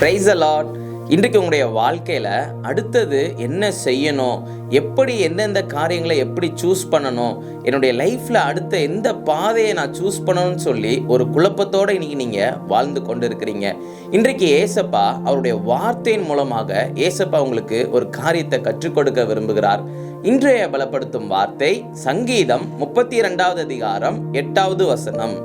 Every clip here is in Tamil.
Praise the Lord. இன்றைக்கு உங்களுடைய வாழ்க்கையில் அடுத்தது என்ன செய்யணும், எப்படி எந்தெந்த காரியங்களை எப்படி சூஸ் பண்ணணும், என்னுடைய லைஃப்பில் அடுத்த எந்த பாதையை நான் சூஸ் பண்ணணும்னு சொல்லி ஒரு குழப்பத்தோடு இன்றைக்கி நீங்கள் வாழ்ந்து கொண்டு இருக்கிறீங்க. இன்றைக்கு ஏசப்பா அவருடைய வார்த்தையின் மூலமாக ஏசப்பா உங்களுக்கு ஒரு காரியத்தை கற்றுக் கொடுக்க விரும்புகிறார். இன்றைய பலப்படுத்தும் வார்த்தை சங்கீதம் 32வது அதிகாரம் 8வது வசனம்.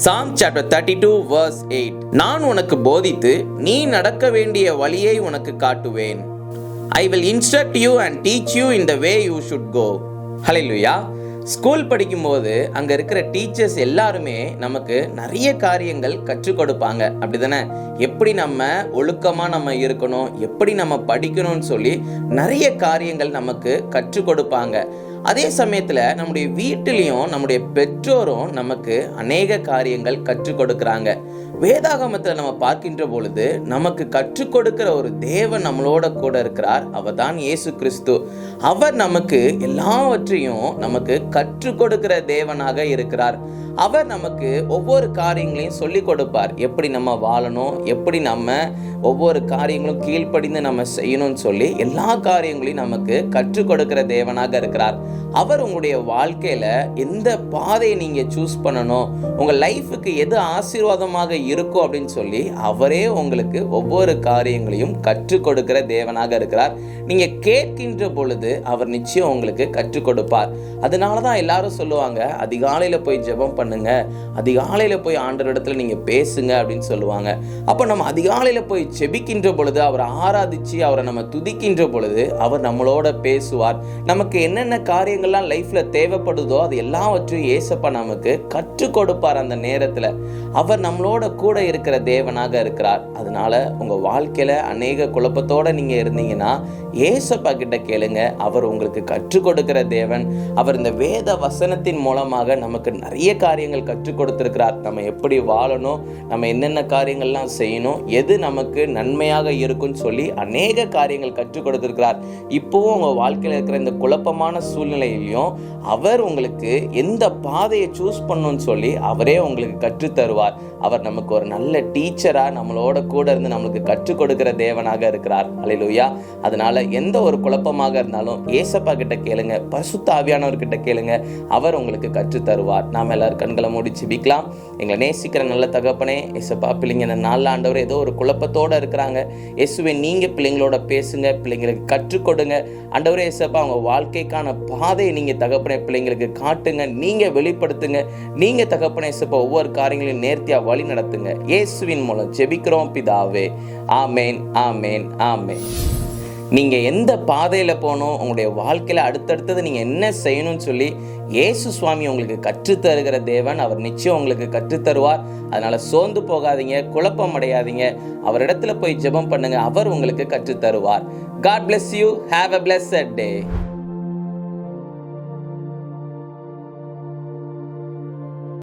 Psalm chapter 32 verse 8. நான் உனக்கு போதித்து நீ நடக்க வேண்டிய வழியை உனக்கு காட்டுவேன். I will instruct you and teach you in the way you should go. Hallelujah. School படிக்கும்போது அங்கே இருக்கிற டீச்சர்ஸ் எல்லாருமே நமக்கு நிறைய காரியங்கள் கற்றுக் கொடுப்பாங்க, அப்படி தானே? எப்படி நம்ம ஒழுக்கமாக நம்ம இருக்கணும், எப்படி நம்ம படிக்கணும்னு சொல்லி நிறைய காரியங்கள் நமக்கு கற்றுக் கொடுப்பாங்க. அதே சமயத்தில் நம்முடைய வீட்டிலையும் நம்முடைய பெற்றோரும் நமக்கு அநேக காரியங்கள் கற்றுக் கொடுக்குறாங்க. வேதாகமத்தில் நம்ம பார்க்கின்ற பொழுது நமக்கு கற்றுக் கொடுக்கிற ஒரு தேவன் நம்மளோட கூட இருக்கிறார். அவர் தான் இயேசு கிறிஸ்து. அவர் நமக்கு எல்லாவற்றையும் நமக்கு கற்றுக் கொடுக்கிற தேவனாக இருக்கிறார். அவர் நமக்கு ஒவ்வொரு காரியங்களையும் சொல்லி கொடுப்பார். எப்படி நம்ம வாழணும், எப்படி நம்ம ஒவ்வொரு காரியங்களும் கீழ்ப்படிந்து நம்ம செய்யணும்னு சொல்லி எல்லா காரியங்களையும் நமக்கு கற்றுக் கொடுக்கிற தேவனாக இருக்கிறார். அவர் உங்களுடைய வாழ்க்கையில எந்த பாதையை நீங்க சூஸ் பண்ணணும், உங்க லைஃபுக்கு எது ஆசீர்வாதமாக இருக்கும் அப்படின்னு சொல்லி அவரே உங்களுக்கு ஒவ்வொரு காரியங்களையும் கற்றுக் கொடுக்கிற தேவனாக இருக்கிறார். நீங்க கேட்கின்ற பொழுது அவர் நிச்சயம் உங்களுக்கு கற்றுக் கொடுப்பார். அதனாலதான் எல்லாரும் சொல்லுவாங்க, அதிகாலையில போய் ஜெபம் பண்ணுங்க, அதிகாலையில போய் ஆண்டவரிடத்துல நீங்க பேசுங்க அப்படின்னு சொல்லுவாங்க. அப்ப நம்ம அதிகாலையில போய் ஜெபிக்கின்ற பொழுது, அவரை ஆராதிச்சு அவரை நம்ம துதிக்கின்ற பொழுது அவர் நம்மளோட பேசுவார். நமக்கு என்னென்ன காரியங்கள்லாம் லைஃப்ல தேவைப்படுதோ அது எல்லாவற்றையும் ஏசப்பா நமக்கு கற்றுக் கொடுப்பார். அந்த நேரத்துல அவர் நம்மளோட கூட இருக்கிற தேவனாக இருக்கிறார். அதனால உங்க வாழ்க்கையில அநேக குழப்பத்தோட நீங்க இருந்தீங்கன்னா ஏசப்பா கிட்ட கேளுங்க. அவர் உங்களுக்கு கற்றுக் கொடுக்கிற தேவன். அவர் இந்த வேத வசனத்தின் மூலமாக நமக்கு நிறைய காரியங்கள் கற்றுக் கொடுத்திருக்கிறார். நம்ம எப்படி வாழணும், நம்ம என்னென்ன காரியங்கள்லாம் செய்யணும், எது நமக்கு நன்மையாக இருக்கும்னு சொல்லி அநேக காரியங்கள் கற்றுக் கொடுத்திருக்கிறார். இப்போவும் உங்க வாழ்க்கையில் இருக்கிற இந்த குழப்பமான சூழ்நிலையிலையும் அவர் உங்களுக்கு எந்த பாதையை சூஸ் பண்ணணும்னு சொல்லி அவரே உங்களுக்கு கற்றுத் தருவார். அவர் நமக்கு ஒரு நல்ல டீச்சரா நம்மளோட கூட இருந்து நம்மளுக்கு கற்றுக் கொடுக்கிற தேவனாக இருக்கிறார். அல்லேலூயா. அதனால எந்த ஒரு குழப்பமாக இருந்தாலும் ஏசப்பா கிட்ட கேளுங்க, பரிசுத்த ஆவியானவர்கிட்ட கேளுங்க, அவர் உங்களுக்கு கற்றுத் தருவார். நாம எல்லாரும் கண்களை மூடி ஜெபிக்கலாம். எங்களை நேசிக்கிற நல்ல தகப்பனே, ஏசப்பா, பிள்ளைங்க இந்த நாள் ஆண்டவர் ஏதோ ஒரு குழப்பத்தோட இருக்கிறாங்க. இயேசுவே, நீங்க பிள்ளைங்களோட பேசுங்க, பிள்ளைங்களுக்கு கற்றுக் கொடுங்க. ஆண்டவரே ஏசப்பா, அவங்க வாழ்க்கைக்கான பாதையை நீங்க தகப்பனே பிள்ளைங்களுக்கு காட்டுங்க, நீங்க வெளிப்படுத்துங்க. நீங்க தகப்பனே ஏசப்பா ஒவ்வொரு காரியங்களையும் நேர்த்தியா வழி நடத்துங்க. இயேசுவின் மூலம் ஜெபிக்கிறோம் பிதாவே. ஆமேன், ஆமேன், ஆமேன். நீங்க எந்த பாதையில போகணும், உங்களுடைய வாழ்க்கையில அடுத்தடுத்தது நீங்க என்ன செய்யணும்னு சொல்லி இயேசு சுவாமி உங்களுக்கு கற்றுத் தருகிற தேவன். அவர் நிச்சயம் உங்களுக்கு கற்றுத் தருவார். அதனால சோர்ந்து போகாதீங்க, குழப்பம் அடையாதீங்க. அவரிடத்துல போய் ஜெபம் பண்ணுங்க, அவர் உங்களுக்கு கற்றுத் தருவார். God bless you. Have a blessed day.